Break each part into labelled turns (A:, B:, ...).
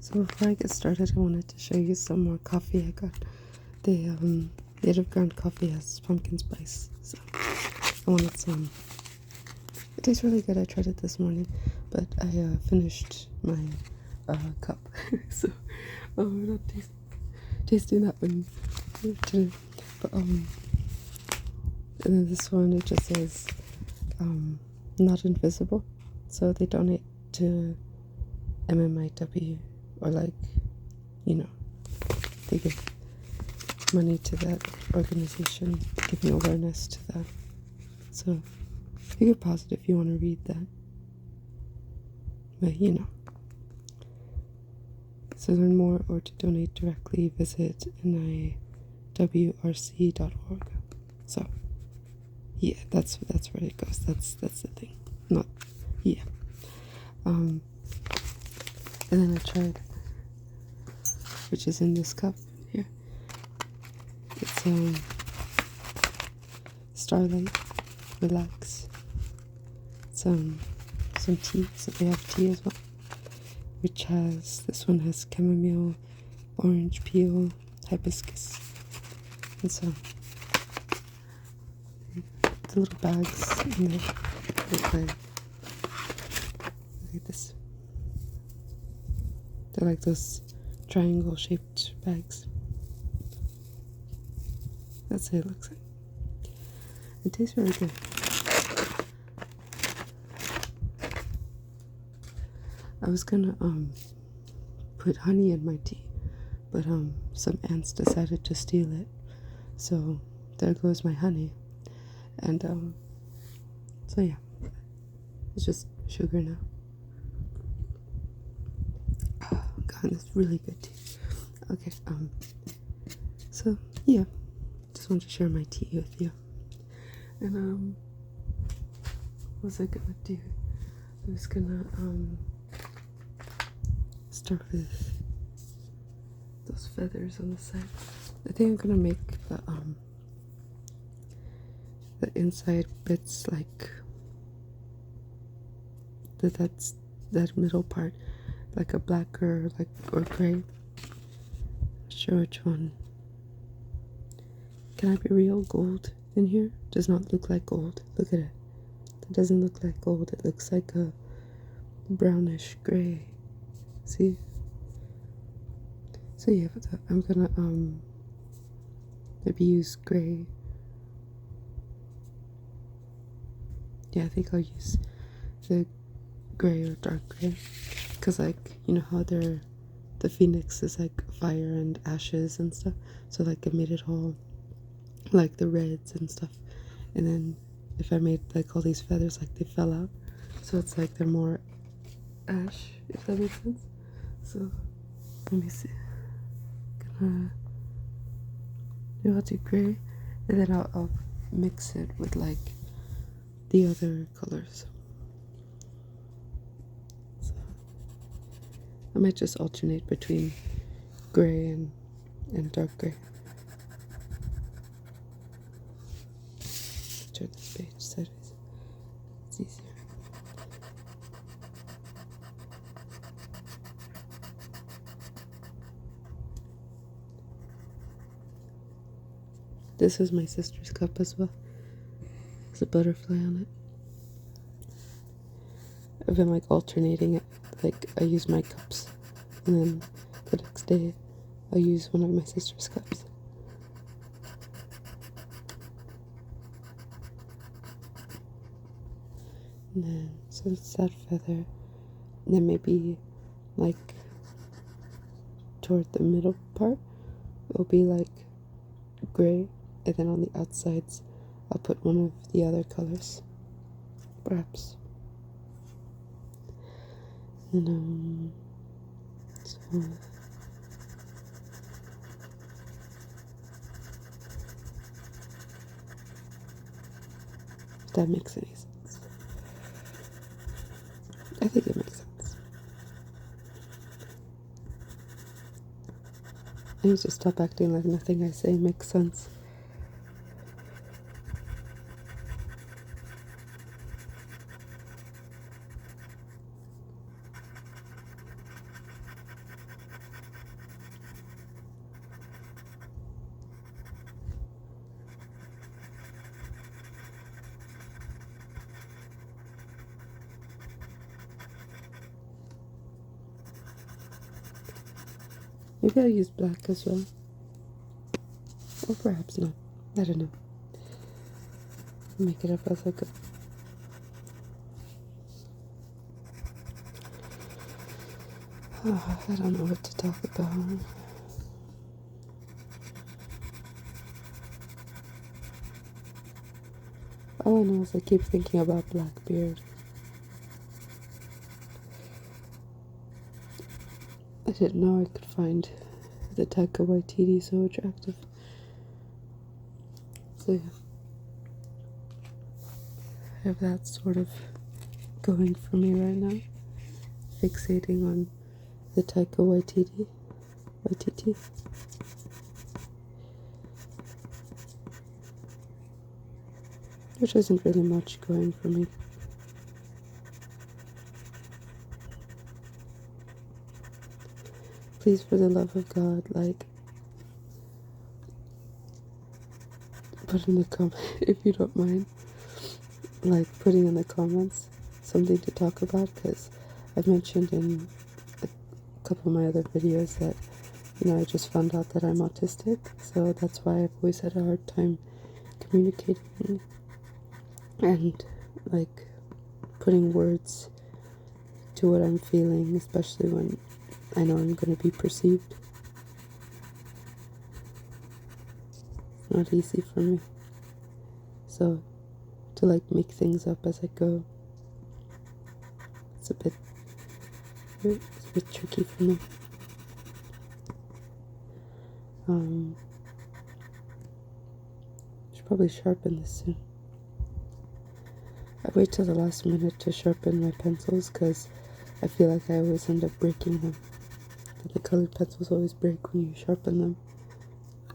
A: So before I get started, I wanted to show you some more coffee I got. The native ground coffee has pumpkin spice, so I wanted some. It tastes really good. I tried it this morning, but I finished my cup, so I'm not tasting that one today. But and then this one, it just says not invisible, so they donate to MMIW, or like, they give money to that organization, giving awareness to that. So you could pause it if you want to read that. But to learn more or to donate directly, visit niwrc.org. So yeah, that's where it goes. That's the thing. Not yeah. And then I tried, which is in this cup here. It's Starlight Relax. It's some tea, so they have tea as well. Which has, this one has chamomile, orange peel, hibiscus, and so the little bags in there look like this. They're like those triangle shaped bags. That's what it looks like. It tastes really good. I was gonna put honey in my tea, but some ants decided to steal it, so there goes my honey. And so yeah, it's just sugar now. Oh god, it's really good tea. Okay, so yeah, just want to share my tea with you. And what was I gonna do? I was gonna start with those feathers on the side. I think I'm gonna make the inside bits like that middle part like a black or gray. Not sure which one. Can I be real? Gold in here does not look like gold. Look at it. It doesn't look like gold. It looks like a brownish gray. See? So yeah, I'm gonna maybe use gray. Yeah, I think I'll use the gray or dark gray, because like, you know how the phoenix is like fire and ashes and stuff, so like I made it all like the reds and stuff, and then if I made like all these feathers, like they fell out, so it's like they're more ash, if that makes sense. So let me see, I'll do gray, and then I'll mix it with like the other colors. So I might just alternate between gray and dark gray. Turn this page sideways. It's easier. This is my sister's cup as well. There's a butterfly on it. I've been like alternating it. Like I use my cups, and then the next day I'll use one of my sister's cups. And then, so it's that feather, and then maybe like toward the middle part it'll be like gray, and then on the outsides I'll put one of the other colors, perhaps. And so if that makes any sense. I think it makes sense. I need to stop acting like nothing I say makes sense. Maybe I'll use black as well. Or perhaps not. I don't know. Make it up as I go. Oh, I don't know what to talk about. All I know is I keep thinking about Blackbeard. I didn't know I could find the Taika Waititi so attractive. So yeah, I have that sort of going for me right now. Fixating on the Taika Waititi. Which isn't really much going for me. Please, for the love of God, like, put in the if you don't mind, like, putting in the comments something to talk about, because I've mentioned in a couple of my other videos that, you know, I just found out that I'm autistic, so that's why I've always had a hard time communicating and, like, putting words to what I'm feeling, especially when I know I'm going to be perceived. It's not easy for me. So, to like make things up as I go, it's a bit tricky for me. Should probably sharpen this soon. I wait till the last minute to sharpen my pencils because I feel like I always end up breaking them. The colored pencils always break when you sharpen them.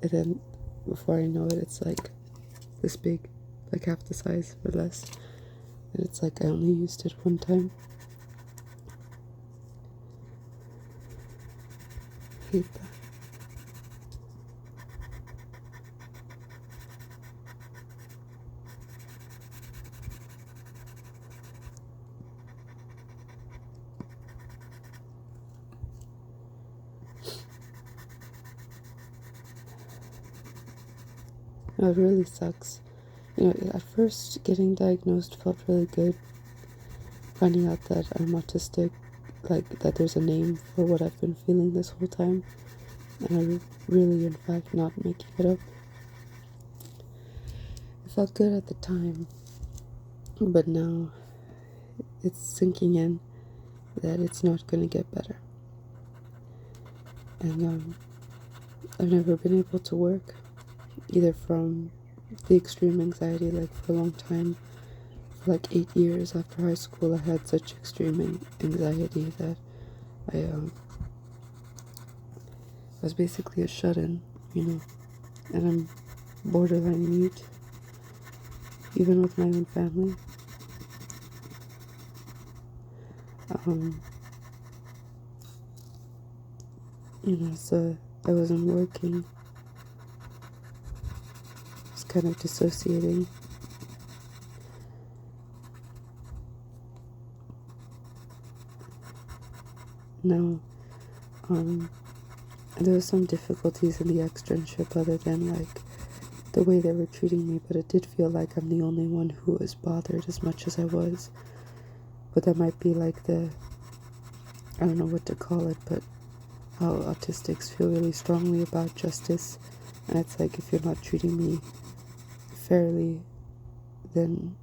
A: And then before I know it, it's like this big, like half the size or less. And it's like I only used it one time. I hate that. No, it really sucks. You know, at first getting diagnosed felt really good. Finding out that I'm autistic, like that there's a name for what I've been feeling this whole time. And I'm really, in fact, not making it up. It felt good at the time. But now it's sinking in that it's not going to get better. And I've never been able to work, either from the extreme anxiety, like for a long time. For like 8 years after high school, I had such extreme anxiety that I was basically a shut-in, you know, and I'm borderline mute, even with my own family. You know, so I wasn't working. I was kind of dissociating. Now, there was some difficulties in the externship other than, like, the way they were treating me, but it did feel like I'm the only one who was bothered as much as I was. But that might be like I don't know what to call it, but how autistics feel really strongly about justice. And it's like, if you're not treating me fairly, then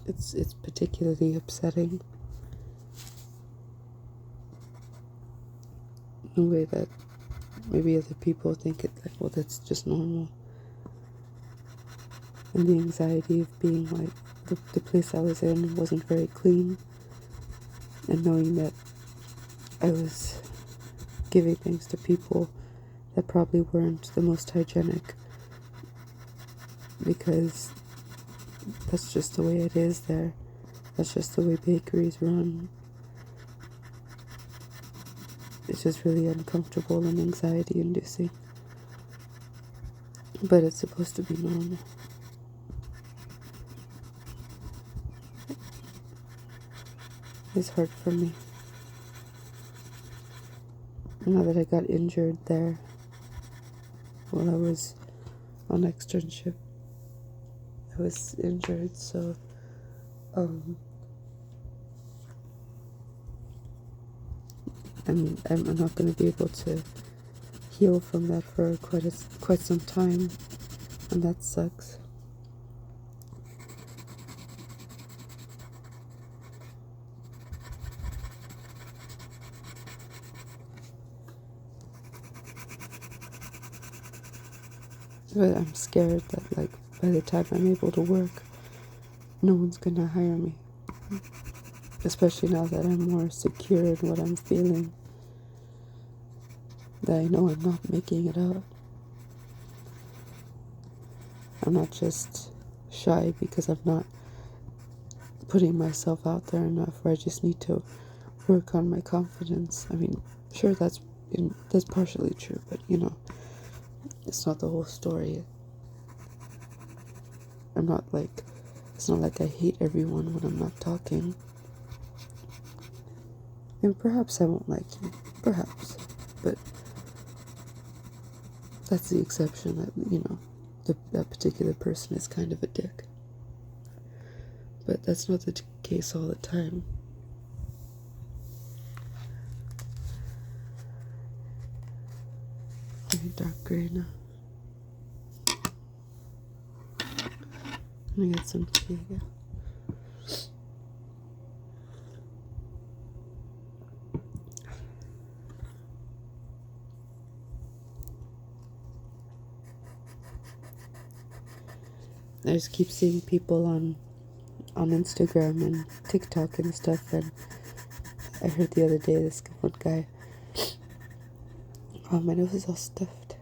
A: it's particularly upsetting. In a way that maybe other people think it like, well, that's just normal. And the anxiety of being like, the place I was in wasn't very clean, and knowing that I was giving things to people that probably weren't the most hygienic, because that's just the way it is there. That's just the way bakeries run. It's just really uncomfortable and anxiety inducing. But it's supposed to be normal. It's hard for me. now that I got injured there while I was on externship. I was injured, so I'm not going to be able to heal from that for quite some time, and that sucks. But I'm scared that, like, by the time I'm able to work, no one's gonna hire me. Especially now that I'm more secure in what I'm feeling. That I know I'm not making it up. I'm not just shy because I'm not putting myself out there enough, or I just need to work on my confidence. I mean, sure, that's partially true, but it's not the whole story. It's not like I hate everyone when I'm not talking. And perhaps I won't like you. Perhaps. But that's the exception that, that particular person is kind of a dick. But that's not the case all the time. Very dark gray now. I'm gonna get some tea again. I just keep seeing people on Instagram and TikTok and stuff, and I heard the other day this one guy, oh, my nose is all stuffed.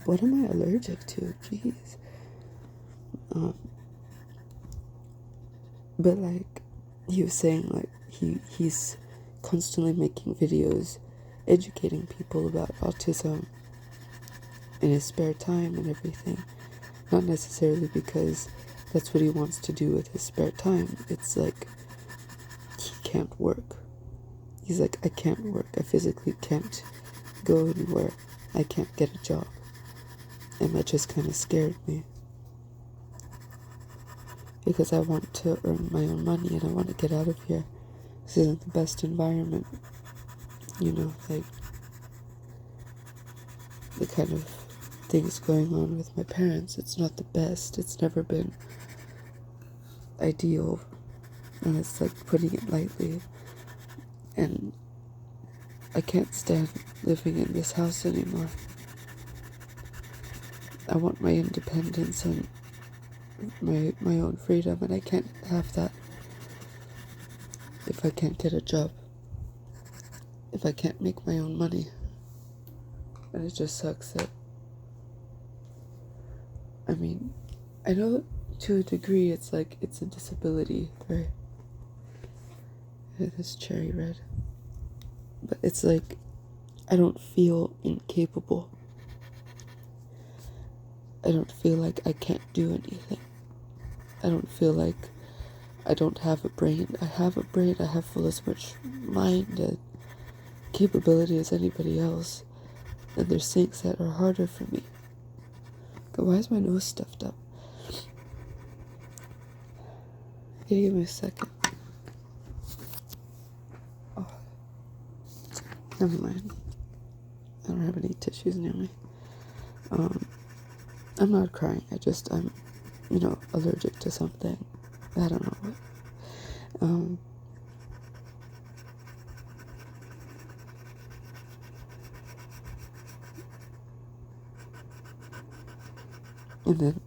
A: What am I allergic to? Jeez. But like, he was saying, like, he's constantly making videos educating people about autism in his spare time and everything. Not necessarily because that's what he wants to do with his spare time. It's like, he can't work. He's like, I can't work. I physically can't go anywhere. I can't get a job. And that just kind of scared me. Because I want to earn my own money and I want to get out of here. This isn't the best environment. Like, the kind of things going on with my parents, it's not the best. It's never been ideal. And it's like, putting it lightly. And I can't stand living in this house anymore. I want my independence and my own freedom, and I can't have that if I can't get a job, if I can't make my own money. And it just sucks that, I mean, I know to a degree it's like, it's a disability, right? It is cherry red. But it's like, I don't feel incapable. I don't feel like I can't do anything. I don't feel like I don't have a brain. I have a brain. I have full as much mind and capability as anybody else. And there's things that are harder for me. God, why is my nose stuffed up? Can you give me a second? Oh, never mind. I don't have any tissues near me. I'm not crying. I'm allergic to something. I don't know what. And then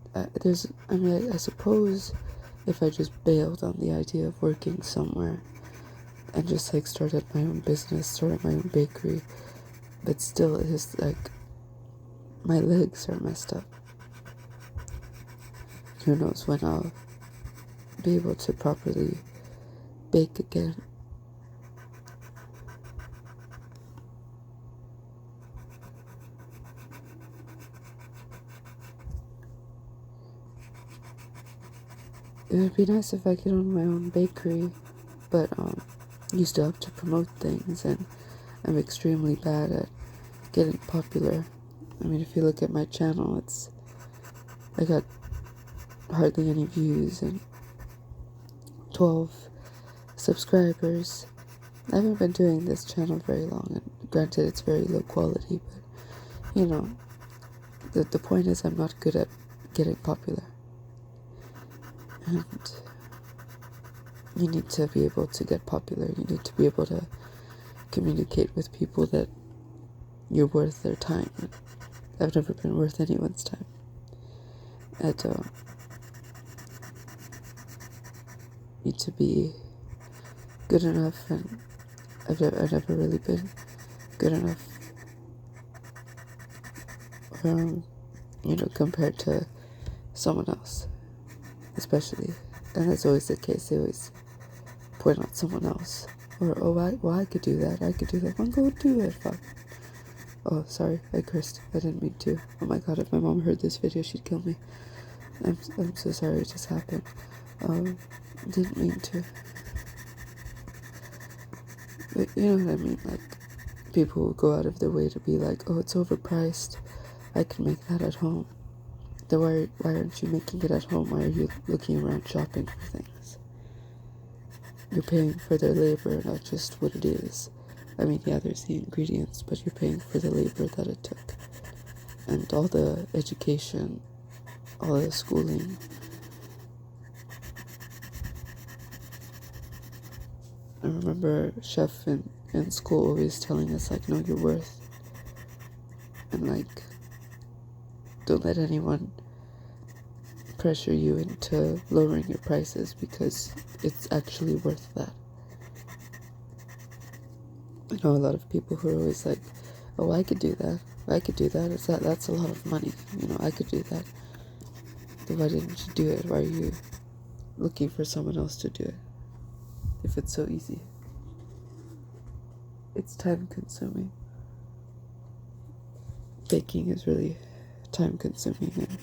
A: I suppose if I just bailed on the idea of working somewhere and just like started my own business, started my own bakery, but still it is like, my legs are messed up. Who knows when I'll be able to properly bake again. It would be nice if I could own my own bakery, but you still have to promote things, and I'm extremely bad at getting popular. I mean, if you look at my channel, I got hardly any views and 12 subscribers. I haven't been doing this channel very long, and granted it's very low quality, but you know, the point is I'm not good at getting popular. And you need to be able to get popular. You need to be able to communicate with people that you're worth their time. And I've never been worth anyone's time. I need to be good enough, and I've never really been good enough, compared to someone else, especially. And that's always the case. They always point out someone else. Or, I could do that. I could do that. Well, go do it. Fuck. Oh, sorry. I cursed. I didn't mean to. Oh my god, if my mom heard this video, she'd kill me. I'm so sorry it just happened. Didn't mean to. But you know what I mean? Like, people will go out of their way to be like, oh, it's overpriced. I can make that at home. Then why aren't you making it at home? Why are you looking around shopping for things? You're paying for their labor, not just what it is. I mean, yeah, there's the ingredients, but you're paying for the labor that it took. And all the education, all the schooling. I remember chef in school always telling us, like, know your worth. And, like, don't let anyone pressure you into lowering your prices, because it's actually worth that. I know a lot of people who are always like, oh, I could do that. I could do that. That's a lot of money. I could do that. Then why didn't you do it? Why are you looking for someone else to do it? If it's so easy. It's time consuming. Baking is really time consuming. And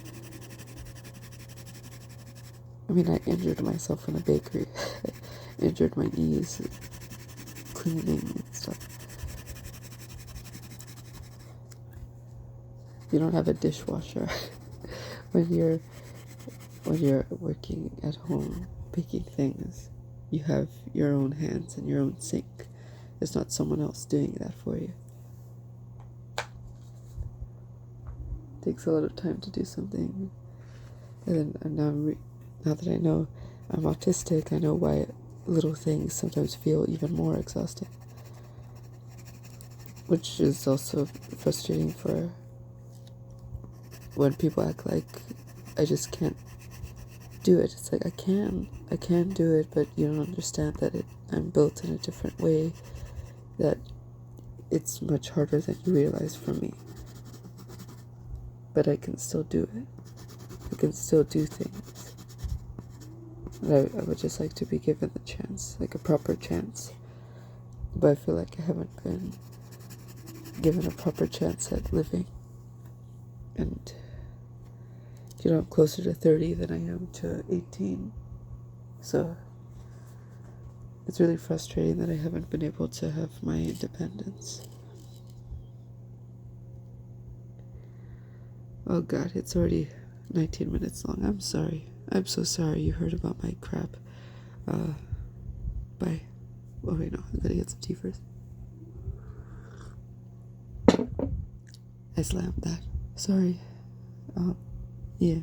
A: I mean, I injured myself in a bakery. Injured my knees, cleaning and stuff. You don't have a dishwasher when you're working at home baking things. You have your own hands and your own sink. It's not someone else doing that for you. It takes a lot of time to do something. And then now that I know I'm autistic, I know why little things sometimes feel even more exhausting. Which is also frustrating for when people act like I just can't do it. It's like, I can do it, but you don't understand that I'm built in a different way, that it's much harder than you realize for me. But I can still do it. I can still do things. And I would just like to be given the chance, like a proper chance. But I feel like I haven't been given a proper chance at living. And I'm closer to 30 than I am to 18. So it's really frustrating that I haven't been able to have my independence. Oh God, it's already 19 minutes long. I'm sorry. I'm so sorry you heard about my crap. Bye. Oh wait, no, I gotta get some tea first. I slammed that. Sorry. Yeah.